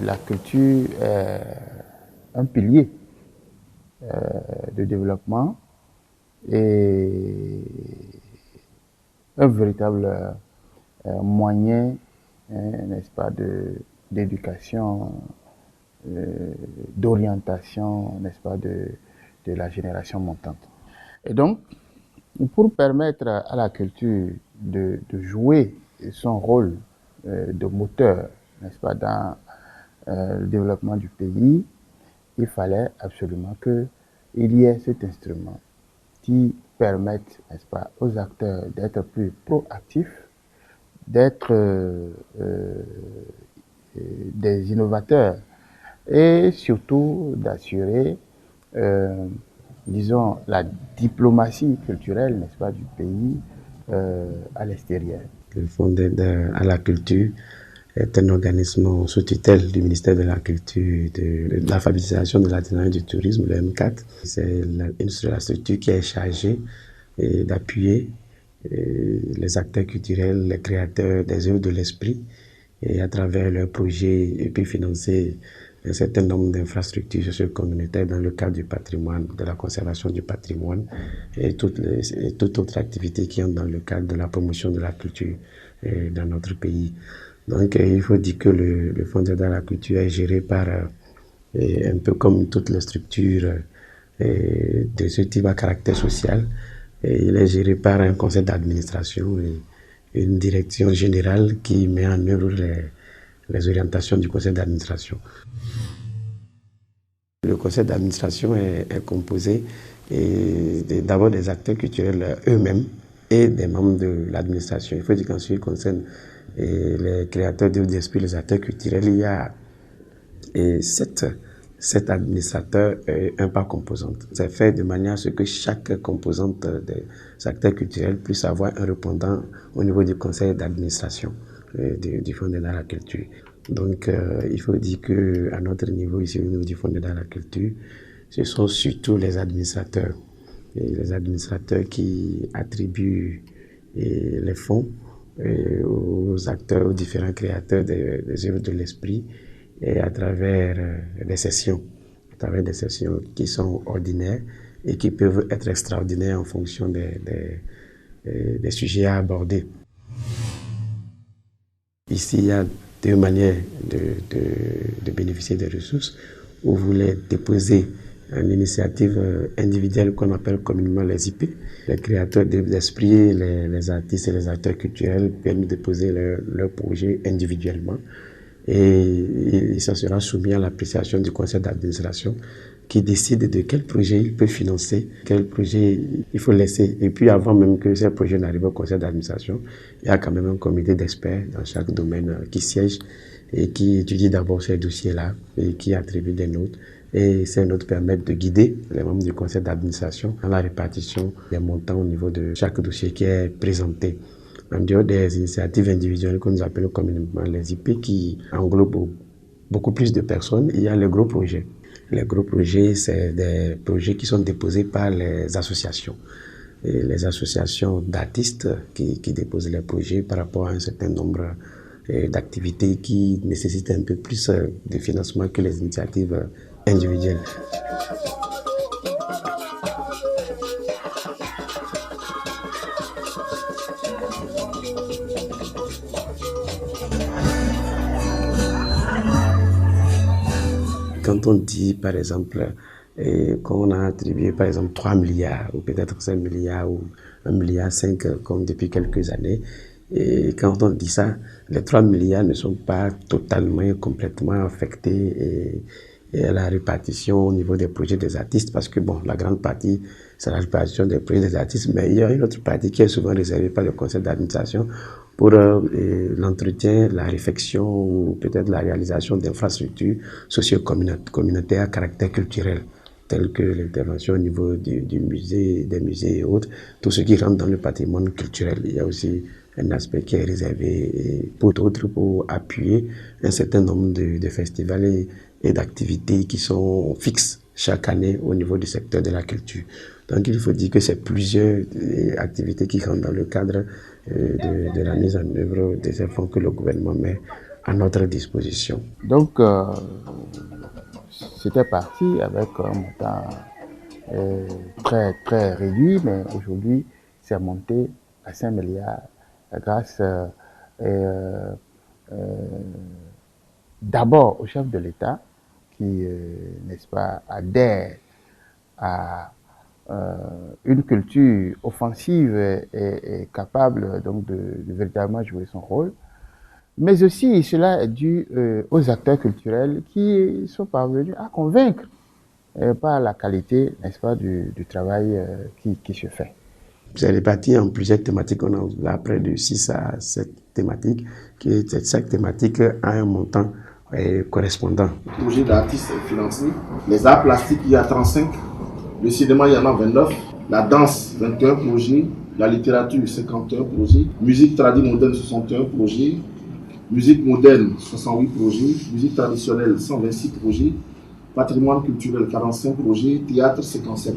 La culture est un pilier de développement et un véritable moyen, n'est-ce pas, d'éducation, d'orientation, n'est-ce pas, de la génération montante. Et donc, pour permettre à la culture de jouer son rôle de moteur, n'est-ce pas, dans le développement du pays, il fallait absolument qu'il y ait cet instrument qui permette, n'est-ce pas, aux acteurs d'être plus proactifs, d'être des innovateurs et surtout d'assurer, disons, la diplomatie culturelle, n'est-ce pas, du pays à l'extérieur. Le Fonds d'aide à la culture est un organisme sous tutelle du ministère de la Culture, de l'alphabétisation, de l'artisanat et du tourisme, le M4. C'est une structure qui est chargée d'appuyer les acteurs culturels, les créateurs des œuvres de l'esprit, et à travers leurs projets, et puis financer un certain nombre d'infrastructures socio-communautaires dans le cadre du patrimoine, de la conservation du patrimoine et toute autre activité qui entre dans le cadre de la promotion de la culture dans notre pays. Donc, il faut dire que le Fonds d'aide à la culture est géré par, un peu comme toutes les structures de ce type à caractère social, et il est géré par un conseil d'administration et une direction générale qui met en œuvre les orientations du conseil d'administration. Le conseil d'administration est composé d'abord des acteurs culturels eux-mêmes et des membres de l'administration. Il faut dire qu'en ce qui concerne les créateurs d'œuvres d'esprit, les acteurs culturels, il y a sept administrateurs un par composante. C'est fait de manière à ce que chaque composante des acteurs culturels puisse avoir un répondant au niveau du conseil d'administration du Fonds d'aide à la culture. Donc, il faut dire qu'à notre niveau, ici au niveau du Fonds d'aide à la culture, ce sont surtout les administrateurs. Et les administrateurs qui attribuent les fonds aux acteurs, aux différents créateurs des œuvres de l'esprit, et à travers des sessions qui sont ordinaires et qui peuvent être extraordinaires en fonction des sujets à aborder. Ici, il y a deux manières de bénéficier des ressources. Vous voulez déposer une initiative individuelle qu'on appelle communément les IP. Les créateurs d'esprit, les artistes et les acteurs culturels peuvent déposer leur projet individuellement. Et ça sera soumis à l'appréciation du conseil d'administration qui décide de quel projet il peut financer, quel projet il faut laisser. Et puis avant même que ces projets n'arrivent au conseil d'administration, il y a quand même un comité d'experts dans chaque domaine qui siège et qui étudie d'abord ces dossiers-là et qui attribue des notes. Et ces notes permettent de guider les membres du conseil d'administration dans la répartition des montants au niveau de chaque dossier qui est présenté. En dehors des initiatives individuelles que nous appelons communément les IP qui englobent beaucoup plus de personnes, il y a les gros projets. Les gros projets, c'est des projets qui sont déposés par les associations. Et les associations d'artistes qui déposent les projets par rapport à un certain nombre d'activités qui nécessitent un peu plus de financement que les initiatives individuelles. Quand on dit, par exemple, qu'on a attribué, par exemple, 3 milliards, ou peut-être 5 milliards, ou 1,5 milliard, comme depuis quelques années, et quand on dit ça, les 3 milliards ne sont pas totalement et complètement affectés et à la répartition au niveau des projets des artistes, parce que, bon, la grande partie, c'est la répartition des projets des artistes, mais il y a une autre partie qui est souvent réservée par le conseil d'administration pour l'entretien, la réflexion ou peut-être la réalisation d'infrastructures socio-communautaires à caractère culturel, telles que l'intervention au niveau du musée, des musées et autres, tout ce qui rentre dans le patrimoine culturel. Il y a aussi un aspect qui est réservé pour d'autres, pour appuyer un certain nombre de festivals et d'activités qui sont fixes chaque année au niveau du secteur de la culture. Donc il faut dire que c'est plusieurs activités qui rentrent dans le cadre de la mise en œuvre des efforts que le gouvernement met à notre disposition. Donc, c'était parti avec un montant très, très réduit, mais aujourd'hui, c'est monté à 5 milliards grâce d'abord au chef de l'État qui, n'est-ce pas, adhère à une culture offensive et capable donc de véritablement jouer son rôle. Mais aussi, cela est dû aux acteurs culturels qui sont parvenus à convaincre par la qualité, n'est-ce pas, du travail qui se fait. C'est réparti en plusieurs thématiques. On a près de 6 à 7 thématiques. Chaque thématique a un montant correspondant. Le projet d'artistes financés. Les arts plastiques, il y a 35. Le cinéma, il y en a 29. La danse, 21 projets. La littérature, 51 projets. Musique traditionnelle moderne, 61 projets. Musique moderne, 68 projets. Musique traditionnelle, 126 projets. Patrimoine culturel, 45 projets. Théâtre, 57.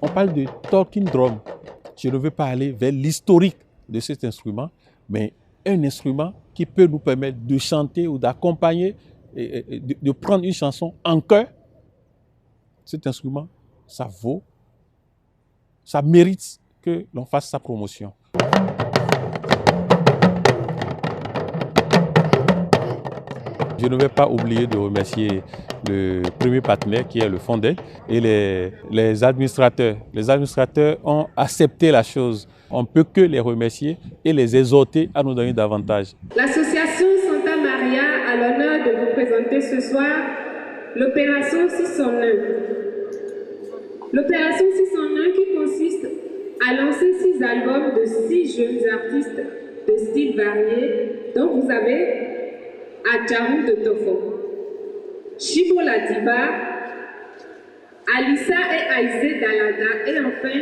On parle de talking drum. Je ne veux pas aller vers l'historique de cet instrument, mais un instrument qui peut nous permettre de chanter ou d'accompagner, de prendre une chanson en chœur. Cet instrument, ça mérite que l'on fasse sa promotion. Je ne vais pas oublier de remercier le premier partenaire qui est le Fondel et les administrateurs. Les administrateurs ont accepté la chose. On ne peut que les remercier et les exhorter à nous donner davantage. L'association Santa Maria a l'honneur de vous présenter ce soir l'opération 601. L'opération 601 qui consiste à lancer 6 albums de 6 jeunes artistes de styles variés, dont vous avez Adjarou de Tofo, Chibo Ladiba, Alissa et Aïsé Dalada et enfin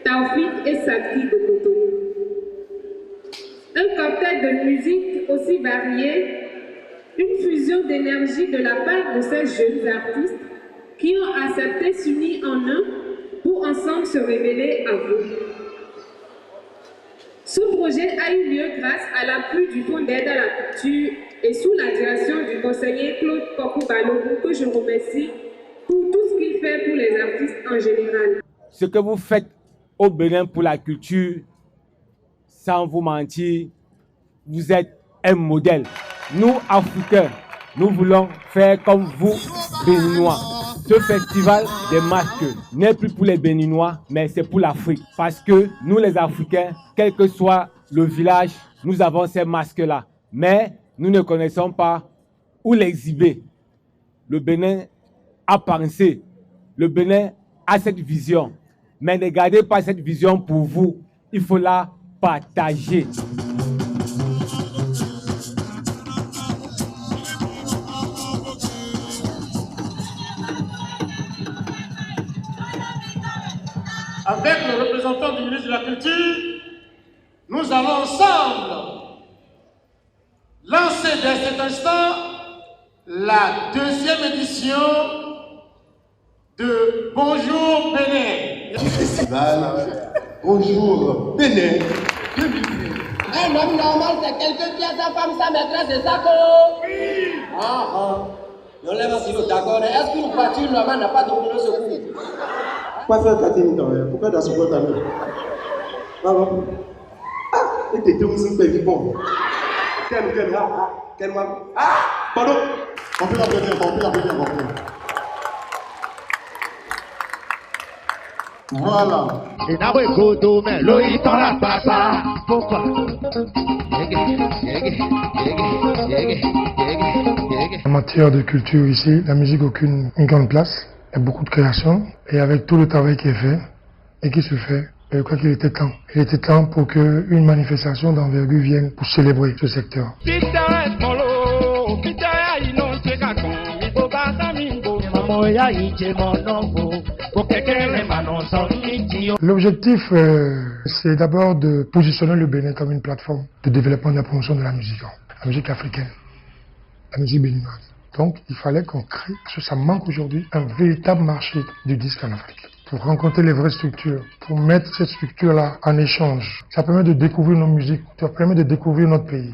Taoufik et Sakri de Cotonou. Un cocktail de musique aussi varié, une fusion d'énergie de la part de ces jeunes artistes qui ont accepté s'unir en un pour ensemble se révéler à vous. Ce projet a eu lieu grâce à l'appui du Fonds d'aide à la culture et sous la direction du conseiller Claude Kokou-Balogun, que je remercie pour tout ce qu'il fait pour les artistes en général. Ce que vous faites au Bénin pour la culture, sans vous mentir, vous êtes un modèle. Nous, Africains, nous voulons faire comme vous, Béninois. Ce festival des masques n'est plus pour les Béninois, mais c'est pour l'Afrique. Parce que nous, les Africains, quel que soit le village, nous avons ces masques-là. Mais nous ne connaissons pas où l'exhiber. Le Bénin a pensé, le Bénin a cette vision. Mais ne gardez pas cette vision pour vous, il faut la partager. Avec le représentant du ministre de la Culture, nous allons ensemble lancer dès cet instant la 2e édition de Bonjour Bénin. Du festival Bonjour Bénin 2020. Un homme normal, c'est quelqu'un qui a sa femme, sa maîtresse et sa co. Oui. On lève assis, d'accord. Est-ce qu'une voiture normale n'a pas de boulot secours? Pourquoi faire 4 minutes? Pourquoi dans ce boîte à main? Pardon? Ah, et t'étais un peu vivant. Quel pardon? On peut l'applaudir, on peut l'applaudir, on peut. Voilà. Et n'avez godo, mais l'œil dans la papa. Pourquoi? En matière de culture ici, la musique occupe une grande place. Il y a beaucoup de créations. Et avec tout le travail qui est fait et qui se fait, je crois qu'il était temps. Il était temps pour qu'une manifestation d'envergure vienne pour célébrer ce secteur. Maman L'objectif, c'est d'abord de positionner le Bénin comme une plateforme de développement et de promotion de la musique africaine, la musique béninoise. Donc, il fallait qu'on crée, parce que ça manque aujourd'hui, un véritable marché du disque en Afrique. Pour rencontrer les vraies structures, pour mettre cette structure-là en échange. Ça permet de découvrir nos musiques, ça permet de découvrir notre pays.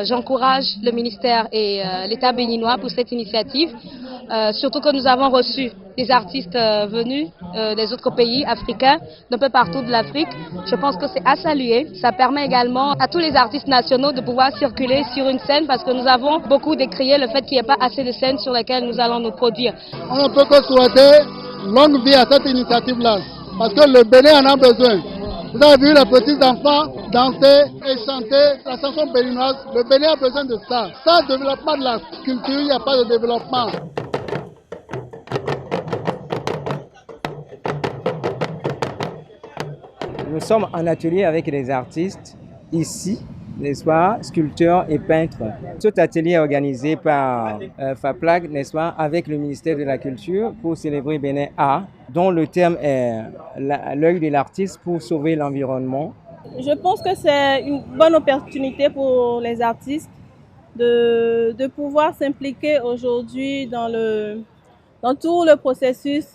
J'encourage le ministère et l'État béninois pour cette initiative, surtout que nous avons reçu des artistes venus des autres pays africains, d'un peu partout de l'Afrique. Je pense que c'est à saluer. Ça permet également à tous les artistes nationaux de pouvoir circuler sur une scène parce que nous avons beaucoup décrié le fait qu'il n'y ait pas assez de scènes sur lesquelles nous allons nous produire. On ne peut que souhaiter longue vie à cette initiative-là parce que le Bénin en a besoin. Vous avez vu les petits enfants danser et chanter la chanson béninoise. Le Bénin a besoin de ça. Sans développement de la culture, il n'y a pas de développement. Nous sommes en atelier avec les artistes ici, n'est-ce pas, sculpteurs et peintres. Cet atelier est organisé par FAPLAG, n'est-ce pas, avec le ministère de la Culture pour célébrer Bénin A, dont le terme est l'œil de l'artiste pour sauver l'environnement. Je pense que c'est une bonne opportunité pour les artistes de pouvoir s'impliquer aujourd'hui dans tout le processus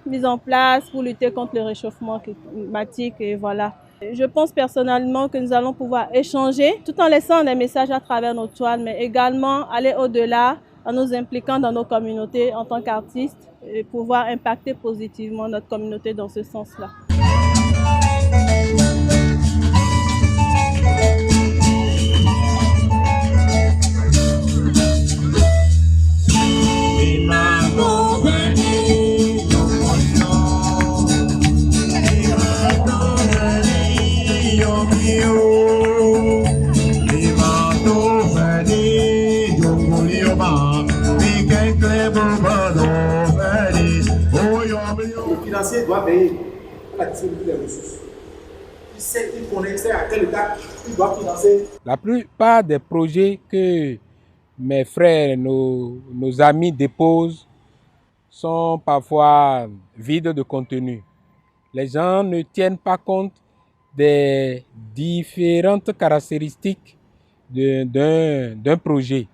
mis en place pour lutter contre le réchauffement climatique et voilà. Je pense personnellement que nous allons pouvoir échanger tout en laissant des messages à travers nos toiles, mais également aller au-delà en nous impliquant dans nos communautés en tant qu'artistes et pouvoir impacter positivement notre communauté dans ce sens-là. Le financier doit veiller à la disponibilité des ressources. Il sait, il connaît, il sait à quelle date il doit financer. La plupart des projets que mes frères, nos amis déposent sont parfois vides de contenu. Les gens ne tiennent pas compte des différentes caractéristiques d'un projet.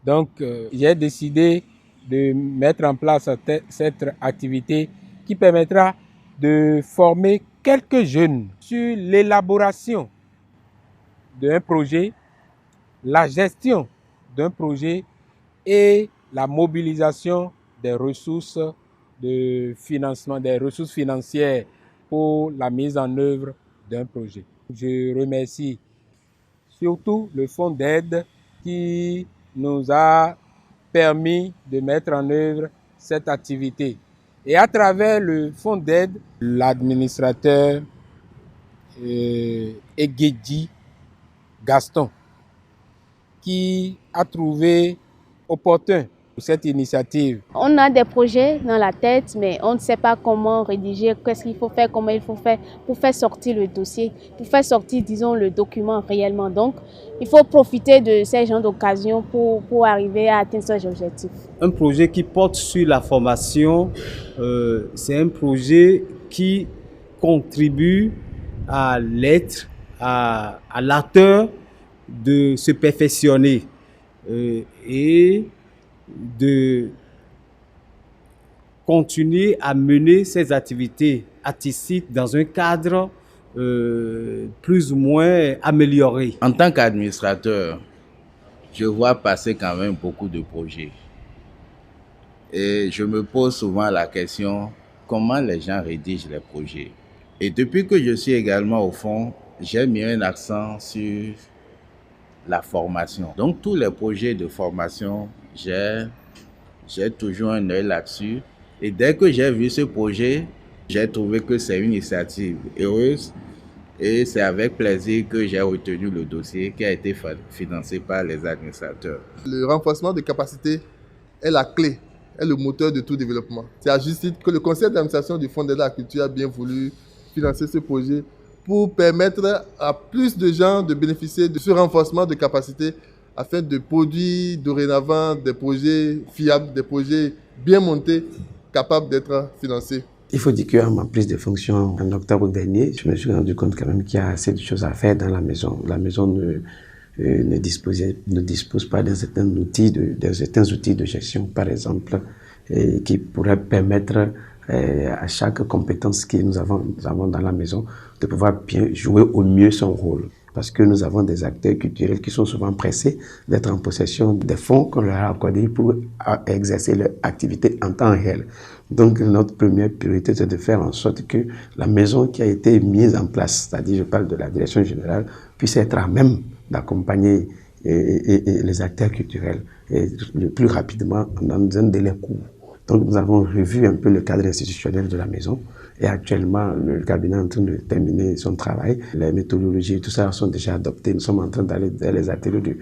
Donc, j'ai décidé de mettre en place cette activité qui permettra de former quelques jeunes sur l'élaboration d'un projet, la gestion d'un projet et la mobilisation des ressources de financement, des ressources financières pour la mise en œuvre d'un projet. Je remercie surtout le fonds d'aide qui nous a permis de mettre en œuvre cette activité. Et à travers le fonds d'aide, l'administrateur Egedi Gaston, qui a trouvé opportun cette initiative. On a des projets dans la tête, mais on ne sait pas comment rédiger, qu'est-ce qu'il faut faire, comment il faut faire pour faire sortir le dossier, pour faire sortir, disons, le document réellement. Donc, il faut profiter de ces genres d'occasions pour arriver à atteindre ces objectifs. Un projet qui porte sur la formation, c'est un projet qui contribue à l'être, à l'acteur de se perfectionner et de continuer à mener ses activités artistiques dans un cadre plus ou moins amélioré. En tant qu'administrateur, je vois passer quand même beaucoup de projets. Et je me pose souvent la question, comment les gens rédigent les projets? Et depuis que je suis également au fond, j'ai mis un accent sur la formation. Donc tous les projets de formation, j'ai toujours un œil là-dessus. Et dès que j'ai vu ce projet, j'ai trouvé que c'est une initiative heureuse. Et c'est avec plaisir que j'ai retenu le dossier qui a été financé par les administrateurs. Le renforcement des capacités est la clé, est le moteur de tout développement. C'est à juste titre que le conseil d'administration du Fonds d'aide à la culture a bien voulu financer ce projet pour permettre à plus de gens de bénéficier de ce renforcement de capacité afin de produire dorénavant des projets fiables, des projets bien montés, capables d'être financés. Il faut dire qu'en ma prise de fonction en octobre dernier, je me suis rendu compte quand même qu'il y a assez de choses à faire dans la maison. La maison ne dispose pas d'un certain outil de gestion, par exemple, qui pourraient permettre à chaque compétence que nous avons dans la maison de pouvoir bien jouer au mieux son rôle. Parce que nous avons des acteurs culturels qui sont souvent pressés d'être en possession des fonds qu'on leur a accordés pour exercer leur activité en temps réel. Donc notre première priorité, c'est de faire en sorte que la maison qui a été mise en place, c'est-à-dire je parle de la direction générale, puisse être à même d'accompagner les acteurs culturels le plus rapidement dans un délai court. Donc nous avons revu un peu le cadre institutionnel de la maison et actuellement le cabinet est en train de terminer son travail. Les méthodologies, tout ça sont déjà adoptées. Nous sommes en train d'aller dans les ateliers de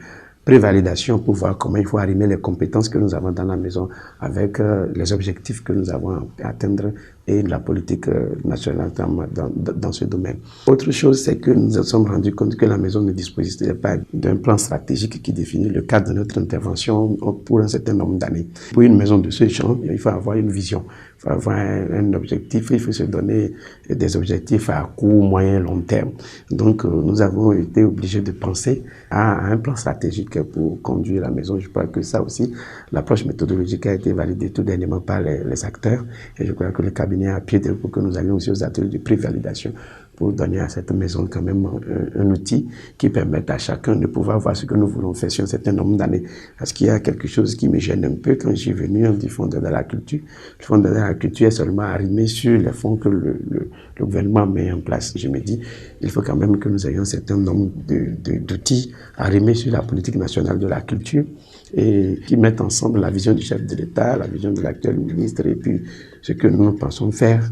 prévalidation pour voir comment il faut arrimer les compétences que nous avons dans la maison avec les objectifs que nous avons à atteindre et la politique nationale dans ce domaine. Autre chose, c'est que nous nous sommes rendus compte que la maison ne disposait pas d'un plan stratégique qui définit le cadre de notre intervention pour un certain nombre d'années. Pour une maison de ce genre, il faut avoir une vision, il faut avoir un objectif, il faut se donner des objectifs à court, moyen, long terme. Donc nous avons été obligés de penser à un plan stratégique pour conduire la maison. Je crois que ça aussi, l'approche méthodologique a été validée tout dernièrement par les acteurs et je crois que le cabinet a pied pour que nous allions aussi aux ateliers de prévalidation pour donner à cette maison quand même un outil qui permette à chacun de pouvoir voir ce que nous voulons faire sur un certain nombre d'années. Parce qu'il y a quelque chose qui me gêne un peu quand j'y suis venu du Fonds d'aide à la culture. Le Fonds d'aide à la culture est seulement arrimé sur les fonds que le gouvernement met en place. Je me dis, il faut quand même que nous ayons un certain nombre d'outils arrimés sur la politique nationale de la culture et qui mettent ensemble la vision du chef de l'État, la vision de l'actuel ministre et puis ce que nous pensons faire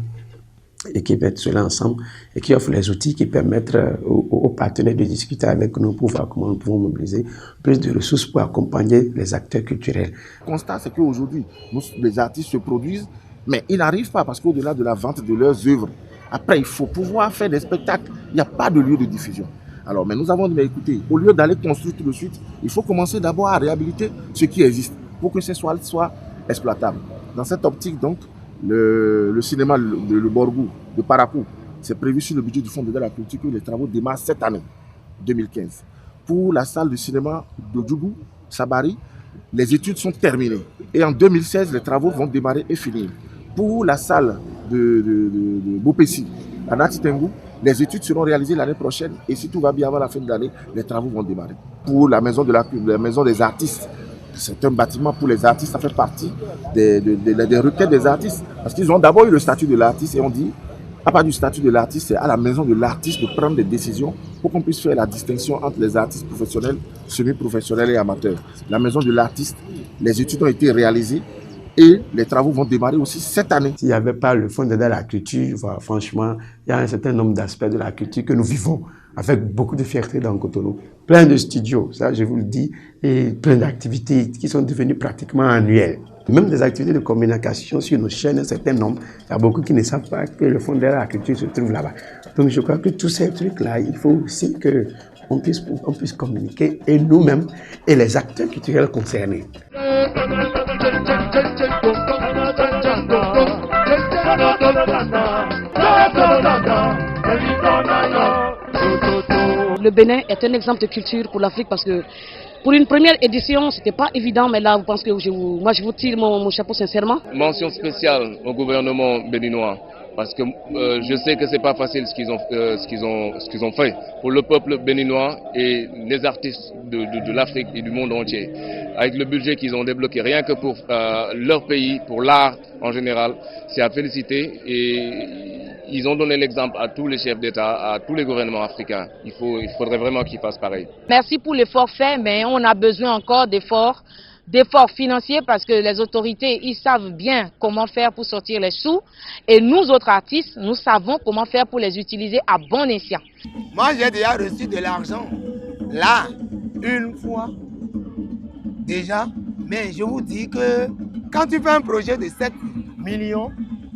et qui mettent cela ensemble et qui offrent les outils qui permettent aux partenaires de discuter avec nous pour voir comment nous pouvons mobiliser plus de ressources pour accompagner les acteurs culturels. Le constat, c'est qu'aujourd'hui, les artistes se produisent, mais ils n'arrivent pas parce qu'au-delà de la vente de leurs œuvres, après, il faut pouvoir faire des spectacles. Il n'y a pas de lieu de diffusion. Alors, mais nous avons dit, mais écoutez, au lieu d'aller construire tout de suite, il faut commencer d'abord à réhabiliter ce qui existe pour que ce soit exploitable. Dans cette optique, donc, le cinéma de Le Borgou, de Parapou, c'est prévu sur le budget du Fonds d'aide à la culture que les travaux démarrent cette année, 2015. Pour la salle de cinéma de Djougou, Sabari, les études sont terminées. Et en 2016, les travaux vont démarrer et finir. Pour la salle de Bopessi, à Natitengu, les études seront réalisées l'année prochaine et si tout va bien avant la fin de l'année, les travaux vont démarrer. Pour la maison des artistes, c'est un bâtiment pour les artistes, ça fait partie des requêtes des artistes. Parce qu'ils ont d'abord eu le statut de l'artiste et on dit, à part du statut de l'artiste, c'est à la maison de l'artiste de prendre des décisions pour qu'on puisse faire la distinction entre les artistes professionnels, semi-professionnels et amateurs. La maison de l'artiste, les études ont été réalisées et les travaux vont démarrer aussi cette année. S'il n'y avait pas le Fonds d'aide à la culture, franchement, il y a un certain nombre d'aspects de la culture que nous vivons avec beaucoup de fierté dans Cotonou. Plein de studios, ça je vous le dis, et plein d'activités qui sont devenues pratiquement annuelles. Même des activités de communication sur nos chaînes, un certain nombre. Il y a beaucoup qui ne savent pas que le Fonds d'aide à la culture se trouve là-bas. Donc je crois que tous ces trucs-là, il faut aussi qu'on puisse communiquer, et nous-mêmes, et les acteurs culturels concernés. Le Bénin est un exemple de culture pour l'Afrique parce que pour une première édition, ce n'était pas évident, mais là, vous pensez que moi je vous tire mon chapeau sincèrement. Mention spéciale au gouvernement béninois parce que je sais que c'est pas facile ce qu'ils ont fait pour le peuple béninois et les artistes de l'Afrique et du monde entier. Avec le budget qu'ils ont débloqué, rien que pour leur pays, pour l'art en général, c'est à féliciter et ils ont donné l'exemple à tous les chefs d'État, à tous les gouvernements africains. Il faudrait vraiment qu'ils fassent pareil. Merci pour l'effort fait, mais on a besoin encore d'efforts financiers parce que les autorités, ils savent bien comment faire pour sortir les sous. Et nous autres artistes, nous savons comment faire pour les utiliser à bon escient. Moi, j'ai déjà reçu de l'argent, là, une fois, déjà, Mais je vous dis que quand tu fais un projet de 7 millions,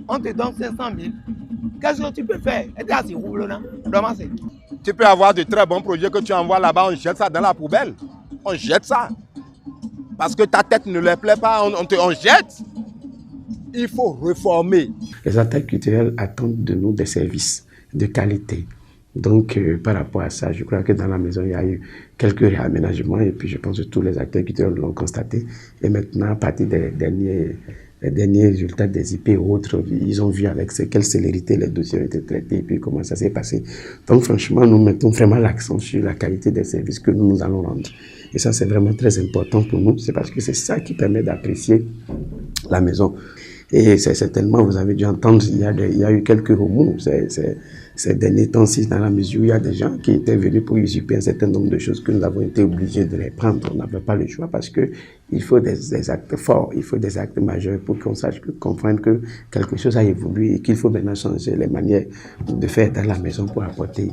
on te donne 500 000. Qu'est-ce que tu peux faire? Tu peux avoir de très bons projets que tu envoies là-bas, on jette ça dans la poubelle. On jette ça. Parce que ta tête ne leur plaît pas, on jette. Il faut réformer. Les acteurs culturels attendent de nous des services de qualité. Donc, par rapport à ça, je crois que dans la maison, il y a eu quelques réaménagements et puis je pense que tous les acteurs culturels l'ont constaté. Et maintenant, à partir des derniers résultats des IP et autres, ils ont vu avec quelle célérité les dossiers ont été traités et puis comment ça s'est passé. Donc, franchement, nous mettons vraiment l'accent sur la qualité des services que nous allons rendre. Et ça, c'est vraiment très important pour nous. C'est parce que c'est ça qui permet d'apprécier la maison. Et c'est certainement, vous avez dû entendre, il y a eu quelques remous ces derniers temps-ci, dans la mesure où il y a des gens qui étaient venus pour usurper un certain nombre de choses que nous avons été obligés de les prendre. On n'avait pas le choix parce que il faut des actes forts, il faut des actes majeurs pour qu'on sache, comprendre que quelque chose a évolué et qu'il faut maintenant changer les manières de faire dans la maison pour apporter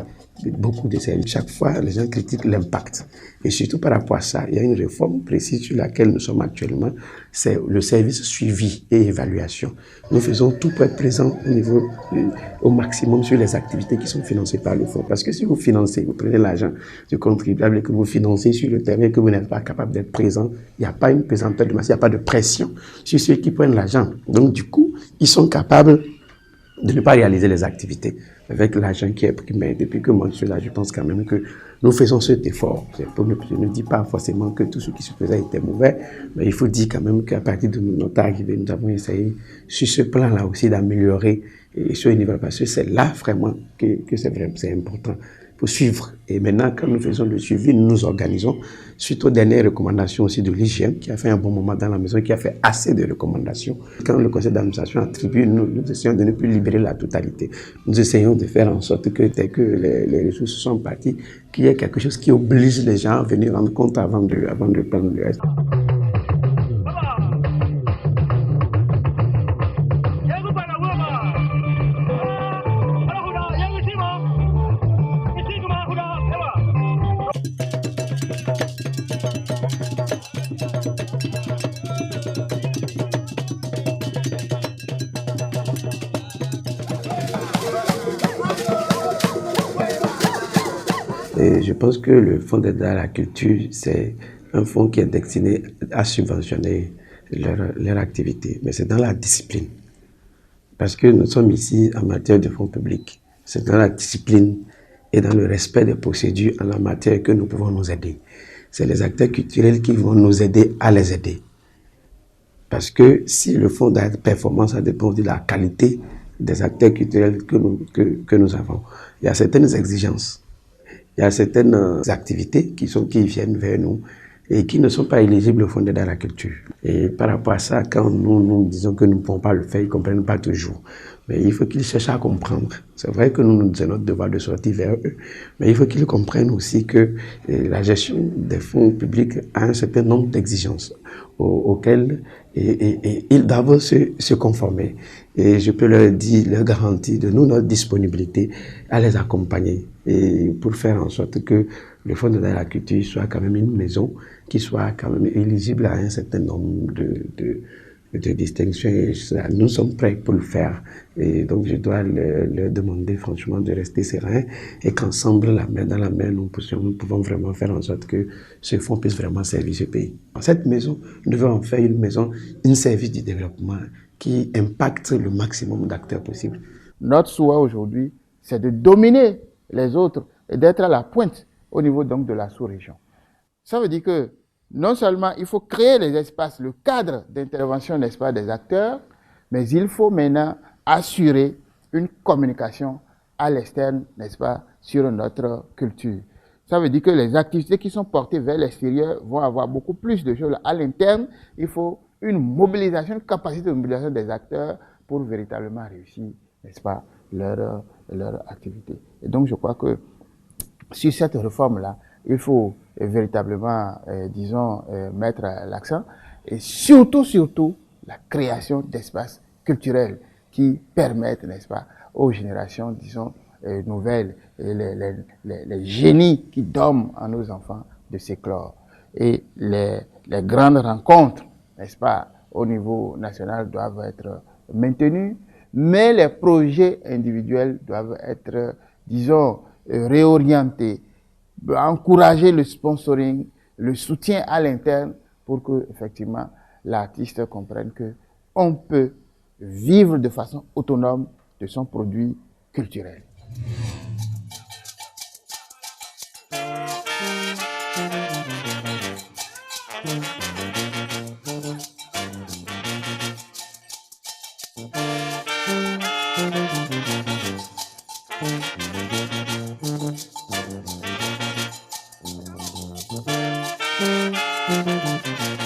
beaucoup de services. Chaque fois, les gens critiquent l'impact. Et surtout par rapport à ça, il y a une réforme précise sur laquelle nous sommes actuellement, c'est le service suivi et évaluation. Nous faisons tout pour être présent au maximum sur les activités qui sont financées par le fonds. Parce que si vous financez, vous prenez l'argent du contribuable et que vous financez sur le terrain et que vous n'êtes pas capable d'être présent, il n'y a pas une pesanteur de masse, il n'y a pas de pression sur ceux qui prennent l'argent. Donc du coup, ils sont capables de ne pas réaliser les activités avec l'argent qui est pris. Mais depuis que moi je suis là, je pense quand même que nous faisons cet effort. Je ne dis pas forcément que tout ce qui se faisait était mauvais, mais il faut dire quand même qu'à partir de notre arrivée, nous avons essayé sur ce plan-là aussi d'améliorer et sur le niveau, parce que c'est là vraiment que c'est important pour suivre. Et maintenant, quand nous faisons le suivi, nous nous organisons suite aux dernières recommandations aussi de l'hygiène, qui a fait un bon moment dans la maison, qui a fait assez de recommandations. Quand le conseil d'administration attribue, nous essayons de ne plus libérer la totalité. Nous essayons de faire en sorte que dès que les ressources sont parties, qu'il y ait quelque chose qui oblige les gens à venir rendre compte avant de prendre le reste. Et je pense que le Fonds d'aide à la culture, c'est un fonds qui est destiné à subventionner leur activité. Mais c'est dans la discipline. Parce que nous sommes ici en matière de fonds publics. C'est dans la discipline et dans le respect des procédures en la matière que nous pouvons nous aider. C'est les acteurs culturels qui vont nous aider à les aider. Parce que si le fonds d'aide performance, ça dépend de la qualité des acteurs culturels que nous avons. Il y a certaines exigences. Il y a certaines activités qui viennent vers nous et qui ne sont pas éligibles au fonds d'aide à la culture. Et par rapport à ça, quand nous disons que nous ne pouvons pas le faire, ils ne comprennent pas toujours. Mais il faut qu'ils cherchent à comprendre. C'est vrai que c'est notre devoir de sortir vers eux, mais il faut qu'ils comprennent aussi que la gestion des fonds publics a un certain nombre d'exigences auxquelles ils doivent se conformer. Et je peux leur garantir de nous notre disponibilité à les accompagner et pour faire en sorte que le Fonds d'aide à la culture soit quand même une maison qui soit quand même éligible à un certain nombre de distinctions. Et nous sommes prêts pour le faire. Et donc je dois leur demander franchement de rester serein et qu'ensemble, la main dans la main, nous pouvons vraiment faire en sorte que ce fonds puisse vraiment servir ce pays. Cette maison, nous devons en faire une maison, un service du développement qui impacte le maximum d'acteurs possibles. Notre souhait aujourd'hui, c'est de dominer les autres et d'être à la pointe au niveau donc de la sous-région. Ça veut dire que non seulement il faut créer les espaces, le cadre d'intervention, n'est-ce pas, des acteurs, mais il faut maintenant assurer une communication à l'externe, n'est-ce pas, sur notre culture. Ça veut dire que les activités qui sont portées vers l'extérieur vont avoir beaucoup plus de choses. À l'interne, il faut une mobilisation, une capacité de mobilisation des acteurs pour véritablement réussir, n'est-ce pas, leur activité. Et donc, je crois que sur cette réforme-là, il faut véritablement, mettre l'accent et surtout, la création d'espaces culturels qui permettent, n'est-ce pas, aux générations, nouvelles, les génies qui dorment en nos enfants de s'éclore. Et les grandes rencontres n'est-ce pas, au niveau national doivent être maintenus, mais les projets individuels doivent être, disons, réorientés, encourager le sponsoring, le soutien à l'interne pour que, effectivement, l'artiste comprenne que on peut vivre de façon autonome de son produit culturel. Thank you.